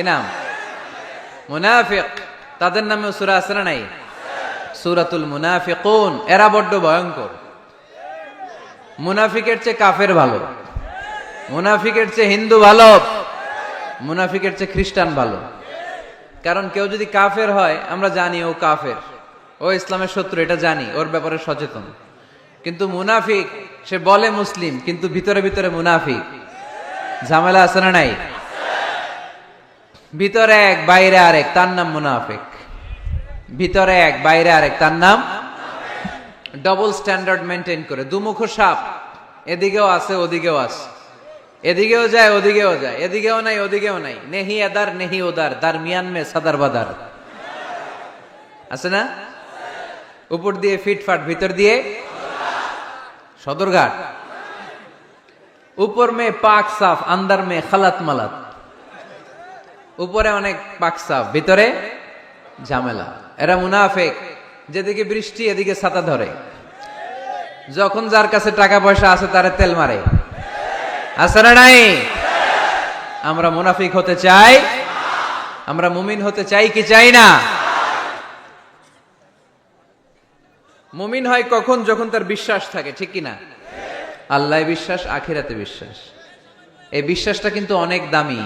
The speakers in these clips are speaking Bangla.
কি নাম? মুনাফিক। তাদের নামে সূরা আছে না নাই? সূরাতুল মুনাফিকুন। এরা বড্ড ভয়ঙ্কর। মুনাফিকের চেয়ে কাফের ভালো, মুনাফিকের চেয়ে হিন্দু ভালো, মুনাফিকের চেয়ে খ্রিস্টান ভালো। কারণ কেউ যদি কাফের হয় আমরা জানি ও কাফের, ও ইসলামের শত্রু, এটা জানি, ওর ব্যাপারে সচেতন। কিন্তু মুনাফিক, সে বলে মুসলিম কিন্তু ভিতরে ভিতরে মুনাফিক। ঝামেলা আছে না নাই? ভিতরে এক বাইরে আরেক, তার নাম মুনাফিক। ভিতরে এক বাইরে আরেক, তার নাম ডবল স্ট্যান্ডার্ড মেনটেন করে। দুমুখ সাপ, এদিকেও আছে ওদিকেও আছে, এদিকেও যায় ওদিকেও যায়, এদিকেও নাই ওদিকেও নাই। নেহি এদার নেহি ওদার, দারমিয়ান মে সাদার বাদার। আছে না? উপর দিয়ে ফিটফাট, ভিতর দিয়ে সদরঘাট। উপর মে পাক সাফ, আন্দার মে খালাত মালাত। উপরে অনেক পাক সাফ, ভিতরে ঝামেলা। এরা মুনাফিক। যেদিকে বৃষ্টি এদিকে ছাতা ধরে, যখন যার কাছে টাকা পয়সা আছে তারে তেল মারে। আছে না নাই? আমরা মুনাফিক হতে চাই? আমরা মুমিন হতে চাই কি চাই না? মুমিন হয় কখন? যখন তার বিশ্বাস থাকে, ঠিক কিনা? আল্লাহ বিশ্বাস, আখিরাতে বিশ্বাস। এই বিশ্বাসটা কিন্তু অনেক দামি।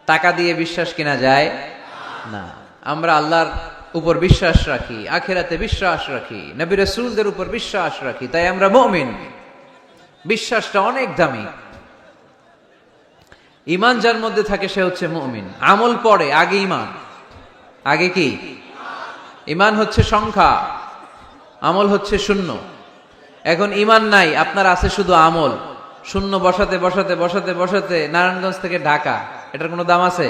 টাকা দিয়ে বিশ্বাস কিনা যায় না। আমরা আল্লাহর উপর বিশ্বাস রাখি, আখিরাতে বিশ্বাস রাখি, নবী রাসূলদের উপর বিশ্বাস রাখি, তাই আমরা মুমিন। বিশ্বাসটা অনেক দামি। ঈমান যার মধ্যে থাকে সে হচ্ছে মুমিন। আমল পড়ে, আগে ঈমান। আগে কি? ঈমান হচ্ছে সংখ্যা, আমল হচ্ছে শূন্য। এখন ঈমান নাই, আপনার আছে শুধু আমল। শূন্য বসাতে বসাতে বসাতে বসাতে নারায়ণগঞ্জ থেকে ঢাকা, এটার কোনো দাম আছে?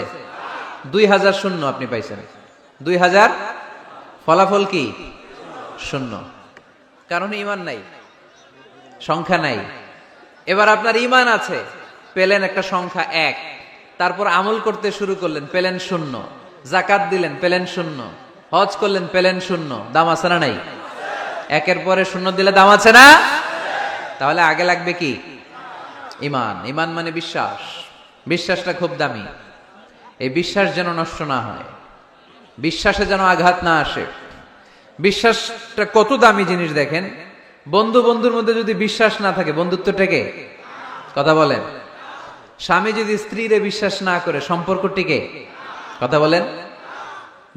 2000 শূন্য আপনি পাইছেন। 2000 ফলাফল কি? শূন্য। কারণ ঈমান নাই, সংখ্যা নাই। এবার আপনার ঈমান আছে, পেলেন একটা সংখ্যা 1, তারপর আমল করতে শুরু করলেন, পেলেন শূন্য। যাকাত দিলেন, পেলেন শূন্য। হজ করলেন, পেলেন শূন্য। দাম আছে না নাই? একের পরে শূন্য দিলে দাম আছে না? তাহলে আগে লাগবে কি? ঈমান। ঈমান মানে বিশ্বাস। বিশ্বাসটা খুব দামি। এই বিশ্বাস যেন নষ্ট না হয়, বিশ্বাসে যেন আঘাত না আসে। বিশ্বাসটা কত দামি জিনিস দেখেন। বন্ধু বন্ধুর মধ্যে যদি বিশ্বাস না থাকে, বন্ধুত্ব টেকে? কথা বলেন। স্বামী যদি স্ত্রীরে বিশ্বাস না করে, সম্পর্ক টিকে? কথা বলেন।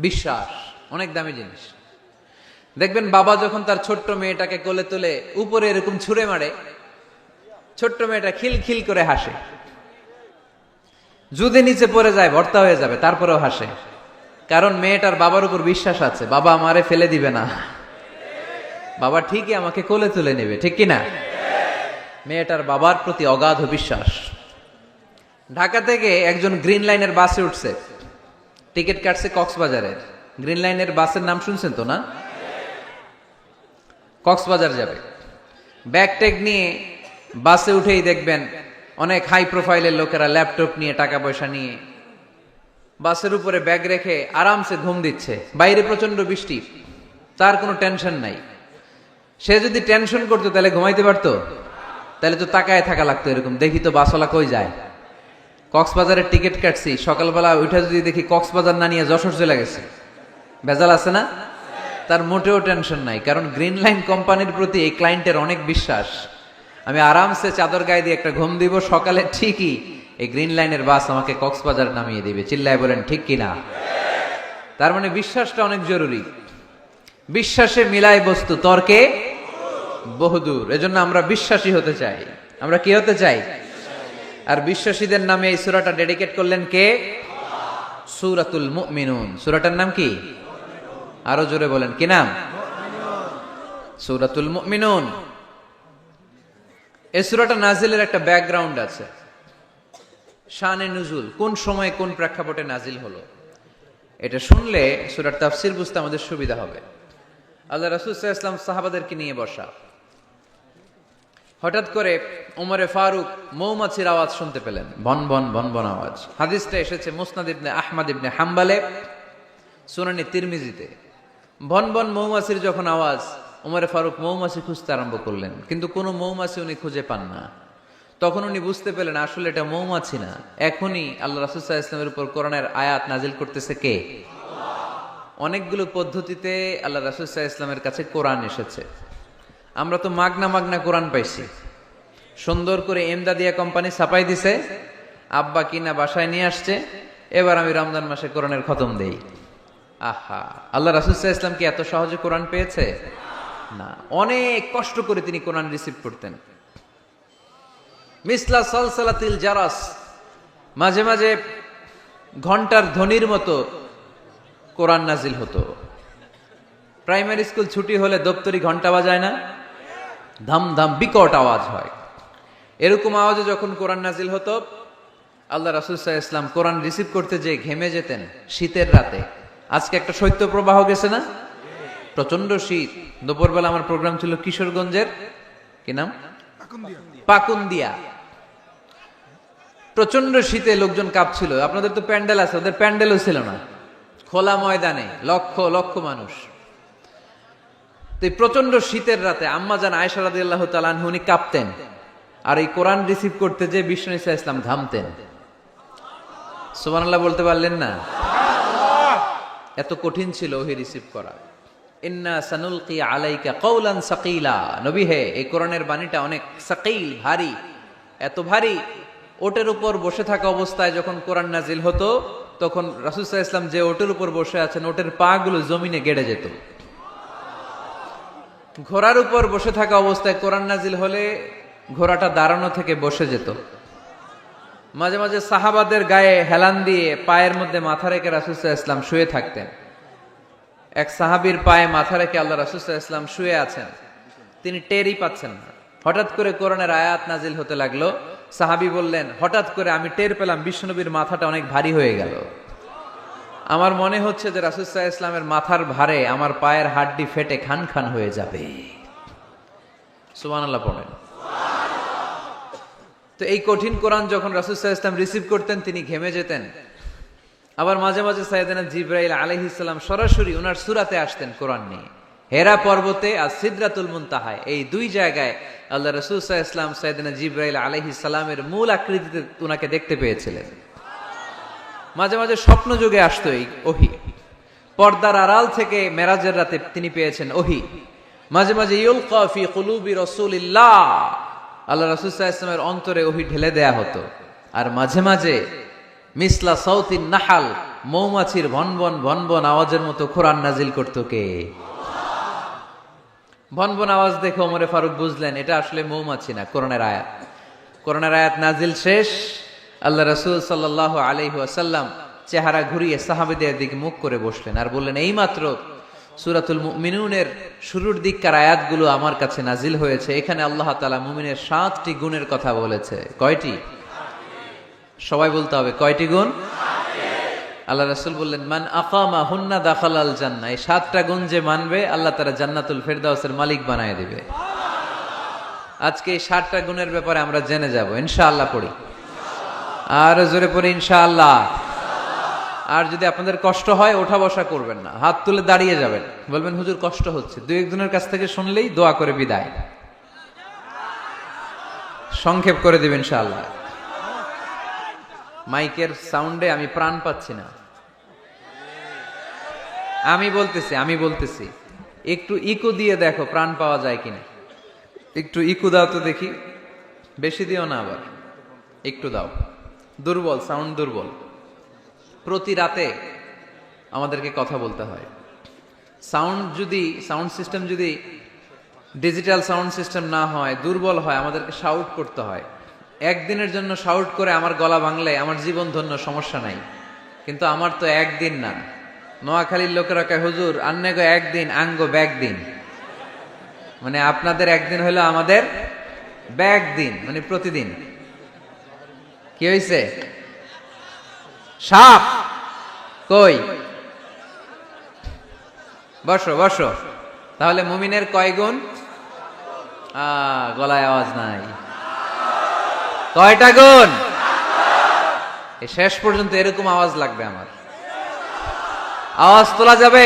বিশ্বাস অনেক দামি জিনিস। দেখবেন বাবা যখন তার ছোট্ট মেয়েটাকে কোলে তুলে উপরে এরকম ছুঁড়ে মারে, ছোট্ট মেয়েটা খিলখিল করে হাসে। যদি নিচে পড়ে যায় ভর্তা হয়ে যাবে, তারপরেও হাসে। কারণ মেয়েটার বাবার উপর বিশ্বাস আছে, বাবা আমারে ফেলে দিবে না, বাবা ঠিকই আমাকে কোলে তুলে নেবে, ঠিক কিনা? মেয়েটার বাবার প্রতি অগাধ বিশ্বাস। ঢাকা থেকে একজন গ্রিন লাইনের বাসে উঠছে, টিকিট কাটছে কক্সবাজারের। গ্রিন লাইনের বাসের নাম শুনছেন তো না? কক্সবাজার যাবে। ব্যাগ ট্যাগ নিয়ে বাসে উঠেই দেখবেন অনেক হাই প্রোফাইলের লোকেরা ল্যাপটপ নিয়ে, টাকা পয়সা নিয়ে বাসের উপরে ব্যাগ রেখে আরামসে ঘুম দিচ্ছে। বাইরে প্রচন্ড বৃষ্টি, তার কোনো টেনশন নাই। সে যদি টেনশন করতো তাহলে ঘুমাইতে পারতো? তাহলে তো তাকায় থাকা লাগতো এরকম, দেখি তো বাসওয়ালা কই যায়। কক্সবাজারের টিকিট কাটছি, সকালবেলা উঠে যদি দেখি কক্সবাজার না নিয়ে যশোর চলে গেছে, ভেজাল আছে না? তার মোটেও টেনশন নাই, কারণ গ্রিন লাইন কোম্পানির প্রতি এই ক্লায়েন্টের অনেক বিশ্বাস। আমি আরামসে চাদর গায়ে দিয়ে একটা ঘুম দিব, সকালে ঠিকই এই গ্রিন লাইনের বাস আমাকে কক্সবাজার নামিয়ে দিবে। চিল্লায় বলেন ঠিক কিনা? তার মানে বিশ্বাসটা অনেক জরুরি। বিশ্বাসে মিলায় বস্তু, তর্কে বহুদূর। এজন্য আমরা বিশ্বাসী হতে চাই। আমরা কি হতে চাই? আর বিশ্বাসীদের নামে এই সূরাটা ডেডিকেট করলেন কে? সূরাতুল মুমিনুন। সূরাটার নাম কি? আরো জোরে বলেন, কি নাম? সূরাতুল মুমিনুন। এই সূরাটা নাজিলের একটা ব্যাকগ্রাউন্ড আছে, শানে নুজুল, কোন সময় কোন প্রেক্ষাপটে নাজিল হলো। এটা শুনলে সূরার তাফসীর বুঝতে আমাদের সুবিধা হবে। আল্লাহ রাসূল সাল্লাল্লাহু আলাইহি ওয়াসাল্লাম সাহাবাদেরকে নিয়ে বসা। হঠাৎ করে ওমরে ফারুক মৌমাছির আওয়াজ শুনতে পেলেন, ভন ভন ভন ভন আওয়াজ। হাদিসটা এসেছে মুসনাদ ইবনে আহমদ ইবনে হাম্বালে, সুনানি তিরমিজিতে। ভন ভন মৌমাছির যখন আওয়াজ, ওমরে ফারুক মৌমাছি খুঁজতে আরম্ভ করলেন, কিন্তু কোনো মৌমাছি উনি খুঁজে পান না। তখন উনি বুঝতে পেলেন আসলে এটা মৌমাছি না, এখনই আল্লাহ রাসূল সাল্লাল্লাহু আলাইহি ওয়াসাল্লামের উপর কোরআনের আয়াত নাজিল করতেছে কে? অনেকগুলো পদ্ধতিতে আল্লাহ রাসূল সাল্লাল্লাহু আলাইহি ওয়াসাল্লামের কাছে কোরআন এসেছে। আমরা তো মাগনা মাগনা কোরআন পাইছি, সুন্দর করে এমদাদিয়া কোম্পানি ছাপাই দিছে, আব্বা কিনা বাসায় নিয়ে আসছে, এবার আমি রমজান মাসে কোরআনের খতম দেই। আহা, আল্লাহ রাসূল সাল্লাল্লাহু আলাইহি ওয়াসাল্লাম কি এত সহজে কোরআন পেয়েছে? না, অনেক কষ্ট করে তিনি কোরআন রিসিভ করতেন। মিসলা সালসালাতিল জারাস, মাঝে মাঝে ঘন্টার ধ্বনির মতো কোরআন নাজিল হতো। প্রাইমারি স্কুল ছুটি হলে দপ্তরি ঘন্টা বাজায় না, ধাম ধাম বিকট আওয়াজ হয়। এরকম আওয়াজে যখন কোরআন নাজিল হতো, আল্লাহ রাসূল সাল্লাল্লাহু আলাইহি ওয়াসাল্লাম কোরআন রিসিভ করতে যেয়ে ঘেমে যেতেন শীতের রাতে। আজকে একটা শৈত্য প্রবাহ গেছে না, প্রচন্ড শীত। দুপুরবেলা আমার প্রোগ্রাম ছিল কিশোরগঞ্জের, কি নাম, পাকুন্দিয়া। প্রচন্ড শীতে লোকজন কাঁপছিল। আপনাদের তো প্যান্ডেল আছে, ওদের প্যান্ডেলও ছিল না, খোলা ময়দানে লক্ষ লক্ষ মানুষ। তো এই প্রচন্ড শীতের রাতে আম্মা জান আয়েশা রাদিয়াল্লাহু তাআলা আনহা উনি কাঁপতেন, আর এই কোরআন রিসিভ করতে যে বিষ্ণু ইসা ইসলাম ঘামতেন। সুবহানাল্লাহ বলতে পারলেন না? এত কঠিন ছিল ওহি রিসিভ করা। ইন্না সানুলকি আলাইকা কওলান সাকিলা, নবী হে, এই কোরআনের বাণীটা অনেক সাকিল, ভারী। এত ভারী, ওটের উপর বসে থাকা অবস্থায় যখন কোরআন নাজিল হতো, তখন রাসূল সাল্লাল্লাহু আলাইহি ওয়াসাল্লাম যে ওটের উপর বসে আছেন, ওটের পা গুলো জমিনে গেড়ে যেত। ঘোড়ার উপর বসে থাকা অবস্থায় কোরআন নাজিল হলে ঘোড়াটা দাঁড়ানো থেকে বসে যেত। মাঝে মাঝে সাহাবাদের গায়ে হেলান দিয়ে পায়ের মধ্যে মাথা রেখে রাসূল সাল্লাল্লাহু আলাইহি ওয়াসাল্লাম শুয়ে থাকতেন। এক সাহাবীর পায়ে মাথা রেখে আল্লাহ রাসূল সাল্লাল্লাহু আলাইহি ওয়াসাল্লাম শুয়ে আছেন, তিনি টেরই পাচ্ছেন না। হঠাৎ করে কোরআনের আয়াত নাজিল হতে লাগলো। সাহাবী বললেন, হঠাৎ করে আমি টের পেলাম বিশ্বনবীর মাথাটা অনেক ভারী হয়ে গেল। আমার মনে হচ্ছে যে রাসূল সাল্লাল্লাহু আলাইহি ওয়াসাল্লামের মাথার ভারে আমার পায়ের হাড্ডি ফেটে খান খান হয়ে যাবে। সুবহানাল্লাহ পড়েন। তো এই কঠিন কোরআন যখন রাসূল সাল্লাল্লাহু আলাইহি ওয়াসাল্লাম রিসিভ করতেন, তিনি ঘেমে যেতেন। আবার মাঝে মাঝে সাইয়েদনা জিবরাইল আলাইহিস সালাম সরাসরি ওনার সূরাতে আসতেন কোরআন নিয়ে। হেরা পর্বতে আর সিদরাতুল মুনতাহায়, এই দুই জায়গায় আল্লাহ রাসূল সাল্লাল্লাহু আলাইহি ওয়াসাল্লাম সাইয়েদনা জিবরাইল আলাইহিস সালামের মূল আকৃতিতে উনাকে দেখতে পেয়েছিলেন। মাঝে মাঝে স্বপ্ন যুগে আসতো এই ওহী। পর্দার আড়াল থেকে মেরাজের রাতে তিনি পেয়েছেন ওহী। মাঝে মাঝে ইউলকা ফি কুলুবি রাসূলিল্লাহ, আল্লাহ রাসূল সাল্লাল্লাহু আলাইহি ওয়াসাল্লামের অন্তরে ওহী ঢেলে দেয়া হতো। আর মাঝে মাঝে মিসলা সাউতিন নাহাল, মৌমাছির ভনভন ভনভন আওয়াজের মতো কোরআন নাজিল করত কে? ভনভন আওয়াজ দেখে ওমরে ফারুক বুঝলেন এটা আসলে মৌমাছি না, কোরআনের আয়াত। কোরআনের আয়াত নাজিল শেষ, আল্লাহ রাসূল সাল্লাল্লাহু আলাইহি ওয়াসাল্লাম চেহারা ঘুরিয়ে সাহাবীদের দিকে মুখ করে বসলেন আর বললেন, এইমাত্র সূরাতুল মুমিনুনের শুরুর দিককার আয়াতগুলো আমার কাছে নাজিল হয়েছে। এখানে আল্লাহ তাআলা মুমিনের 7টি গুণের কথা বলেছে। কয়টি? সবাই বলতে হবে, কয়টি গুণ? আল্লাহ রাসূল বললেন, মান আকামা হুন্না দাখালাল জান্নাহ, এই 7টা গুণ যে মানবে আল্লাহ তাআলা জান্নাতুল ফেরদাউসের মালিক বানায় দিবে। আজকে এই 7টা গুণের ব্যাপারে আমরা জেনে যাব ইনশাআল্লাহ। পড়ি আর জোরে পড়ি ইনশাআল্লাহ। আর যদি আপনাদের কষ্ট হয় ওঠা বসা করবেন না, হাত তুলে দাঁড়িয়ে যাবেন, বলবেন হুজুর কষ্ট হচ্ছে। দুই একজনের কাছ থেকে শুনলেই দোয়া করে বিদায়, সংক্ষেপ করে দিবেন ইনশাআল্লাহ। মাইকের সাউন্ডে আমি প্রাণ পাচ্ছি না। আমি বলতেছি একটু ইকো দিয়ে দেখো প্রাণ পাওয়া যায় কিনা। একটু ইকো দাও তো দেখি, বেশি দিও না, আবার একটু দাও। দুর্বল সাউন্ড, দুর্বল। প্রতি রাতে আমাদেরকে কথা বলতে হয়। সাউন্ড সিস্টেম যদি ডিজিটাল সাউন্ড সিস্টেম না হয়, দুর্বল হয়, আমাদেরকে শাউট করতে হয়। একদিনের জন্য শাউট করে আমার গলা ভাঙলে আমার জীবন ধন্য, সমস্যা নাই। কিন্তু আমার তো একদিন না। নোয়াখালীর লোকেরা কয়, হুজুর আন্নে গো একদিন, আঙ্গ ব্যাগ দিন। মানে আপনাদের একদিন হলো আমাদের ব্যাগ দিন, মানে প্রতিদিন। কি হয়েছে? সাপ কই? বসো বসো। তাহলে মুমিনের কয় গুণ? গলায় আওয়াজ নাই। কয়টা গুণ? এই শেষ পর্যন্ত এরকম আওয়াজ লাগবে আমার। আওয়াজ তোলা যাবে?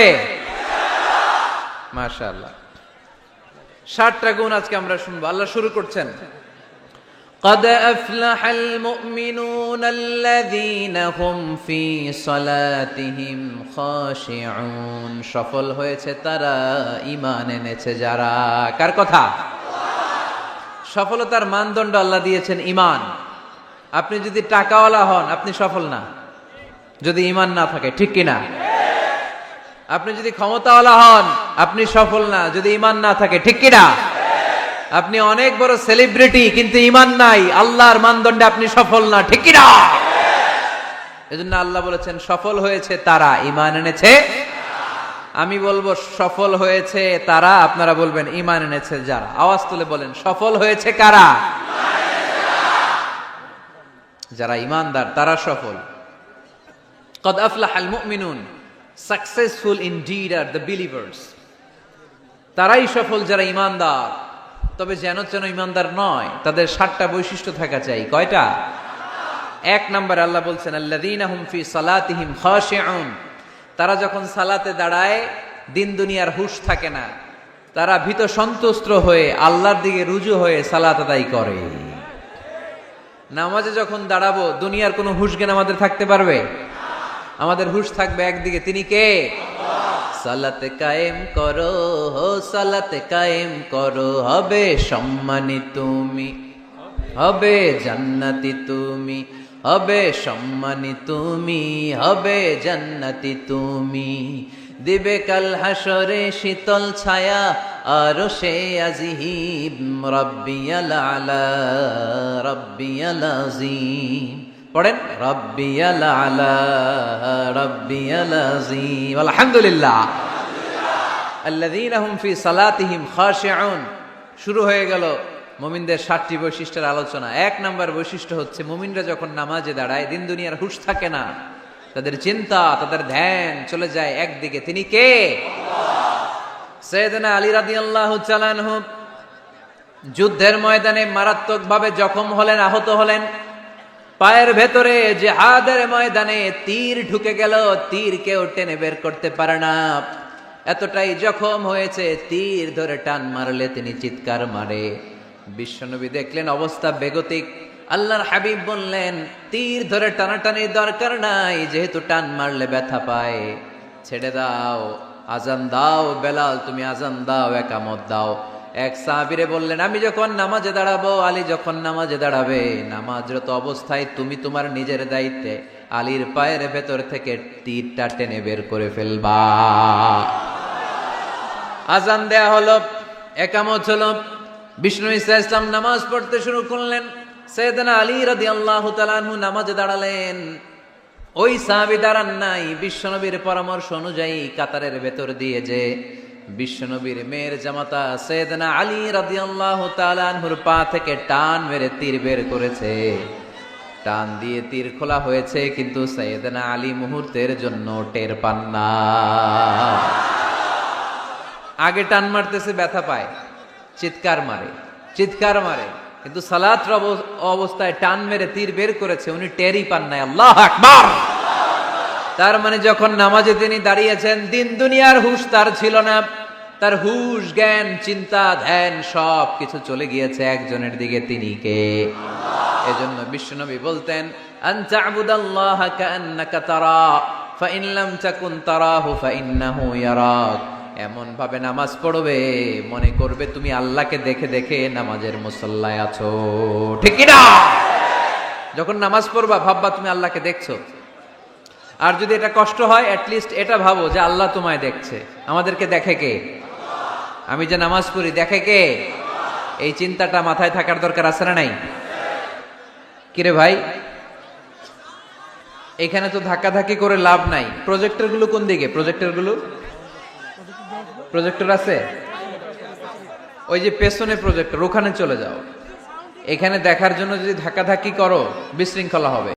মাশাআল্লাহ। 7টা গুণ আজকে আমরা শুনবো। আল্লাহ শুরু করছেন, قد أفلح المؤمنون الذين هم في صلاتهم خاشعون সফল হয়েছে তারা ঈমান এনেছে যারা। কার কথা? সফলতার মানদণ্ড আল্লাহ দিয়েছেন ঈমান। আপনি যদি টাকাওয়ালা হন আপনি সফল না যদি ঈমান না থাকে, ঠিক কি না? আপনি যদি ক্ষমতাওয়ালা হন আপনি সফল না যদি ঈমান না থাকে, ঠিক কি না? আপনি অনেক বড় সেলিব্রিটি কিন্তু ঈমান নাই, আল্লাহর মানদণ্ডে আপনি সফল না, ঠিক কি না? এজন্য আল্লাহ বলেছেন সফল হয়েছে তারা ঈমান এনেছে। আমি বলবো সফল হয়েছে তারা, আপনারা বলবেন ঈমান এনেছে যারা। আওয়াজ তুলে বলেন সফল হয়েছে কারা? যারা ঈমানদার তারা সফল। قد أفلح المؤمنون, successful indeed are the believers. তারাই সফল যারা ঈমানদার। তবে যেন ঈমানদার নয়, তাদের 7টা বৈশিষ্ট্য থাকা চাই। কয়টা? 1 নম্বরে আল্লাহ বলছেন আল্লাযীনা হুম ফি সালাতিহিম খাশিউন, তারা যখন সালাতে দাঁড়ায় দিন দুনিয়ার হুঁশ থাকে না, তারা ভীত সন্ত্রস্ত হয়ে আল্লাহর দিকে রুজু হয়ে সালাত আদায় করে। নামাজে যখন দাঁড়াবো দুনিয়ার কোনো হুঁশ জ্ঞান আমাদের থাকতে পারবে? আমাদের হুঁশ থাকবে একদিকে, তিনি কে? সালাতে কায়েম করো, সালাতে কায়েম করো, হবে সম্মানী তুমি, হবে জান্নাতি তুমি, হবে সম্মানী তুমি, হবে জান্নাতি তুমি। দিবে কাল হাসরে শীতল ছায়া আরশে আজিম, রাব্বিয়াল আলা রাব্বিয়াল আযীম। পড়েন রাব্বিয়াল আলা রাব্বিয়াল আযীম। আলহামদুলিল্লাহ। আল্লাযীনা হুম ফি সালাতিহিম খাশিউন। শুরু হয়ে গেল মুমিনদের 7টি বৈশিষ্ট্যের আলোচনা। 1 নম্বর বৈশিষ্ট্য হচ্ছে মুমিনরা যখন নামাজে দাঁড়ায় দিন দুনিয়ার হুঁশ থাকে না, তাদের চিন্তা তাদের ধ্যান চলে যায় একদিকে, তিনি কে? সাইয়েদনা আলী রাদিয়াল্লাহু তাআলা আনহু যুদ্ধের ময়দানে মারাত্মকভাবে জখম হলেন, আহত হলেন। পায়ের ভেতরে জিহাদের ময়দানে তীর ঢুকে গেল, তীর কেউ টেনে বের করতে পারে না, এতটাই জখম হয়েছে। তীর ধরে টান মারলে তিনি চিৎকার মারে। বিশ্বনবী দেখলেন অবস্থা বেগতিক। আল্লাহর হাবিব বললেন তীর ধরে টানাটানির দরকার নাই, যেহেতু টান মারলে ব্যথা পায়, ছেড়ে দাও, আজান দাও। বেলাল তুমি আজান দাও, একামত দাও। এক সাহাবীরে বললেন আমি যখন নামাজে দাঁড়াবো, আলী যখন নামাজে দাঁড়াবে, নামাজরত অবস্থায় তুমি তোমার নিজের দায়িত্বে আলীর পায়ের ভেতর থেকে তীরটা টেনে বের করে ফেলবা। আজান দেয়া হলো, একামত হলো, বিষ্ণু ঈসা ইসলাম নামাজ পড়তে শুরু করলেন। সাইয়েদনা আলী রাদিয়াল্লাহু তাআলা আনহু নামাজে দাঁড়ালেন। ওই সাহাবী দাঁড়ান নাই, বিশ্বনবীর পরামর্শ অনুযায়ী কাতারের ভেতর দিয়ে যে বিশ্বনবীর মেয়ের জামাতা সাইয়েদনা আলী রাদিয়াল্লাহু তাআলা আনহুর পা থেকে টান মেরে তীর বের করেছে। টান দিয়ে তীর খোলা হয়েছে, কিন্তু সাইয়েদনা আলী মুহূর্তের জন্য টের পান না। আগে টান মারতেছে, ব্যথা পায়, চিৎকার মারে, চিৎকার মারে, কিন্তু সালাতের অবস্থায় টান মেরে তীর বের করেছে, উনি টেরই পান নাই। আল্লাহু আকবার। তার মানে যখন নামাজে তিনি দাঁড়িয়েছেন দিন দুনিয়ার হুঁশ তার ছিল না, তার হুঁশ জ্ঞান চিন্তা ধ্যান সব কিছু চলে গিয়েছে একজনের দিকে, তিনি কে? এজন্য বিশ্বনবী বলতেন আনতা আবুদাল্লাহা কাআন্নাকা তারা ফাইন লাম তাকুন তারাহু ফাইন্নাহু ইয়ারাক। এমন ভাবে নামাজ পড়বে মনে করবে তুমি আল্লাহকে দেখে দেখে নামাজের মুসল্লায় আছো, ঠিক কি না? যখন নামাজ পড়বা ভাববা তুমি আল্লাহকে দেখছো। আর যদি এটা কষ্ট হয় অ্যাটলিস্ট এটা ভাবো যে আল্লাহ তোমায় দেখছে। আমাদেরকে দেখে কে? আমি যে নামাজ পড়ি দেখে কে? এই চিন্তাটা মাথায় থাকার দরকার আছে না নাই? কিরে ভাই, এখানে তো ধাক্কাধাক্কি করে লাভ নাই। প্রজেক্টর গুলো কোন দিকে? প্রজেক্টর আছে ওই যে পেছনে প্রজেক্টর, ওখানে চলে যাও। এখানে দেখার জন্য যদি ধাক্কাধাক্কি করো বিশৃঙ্খলা হবে।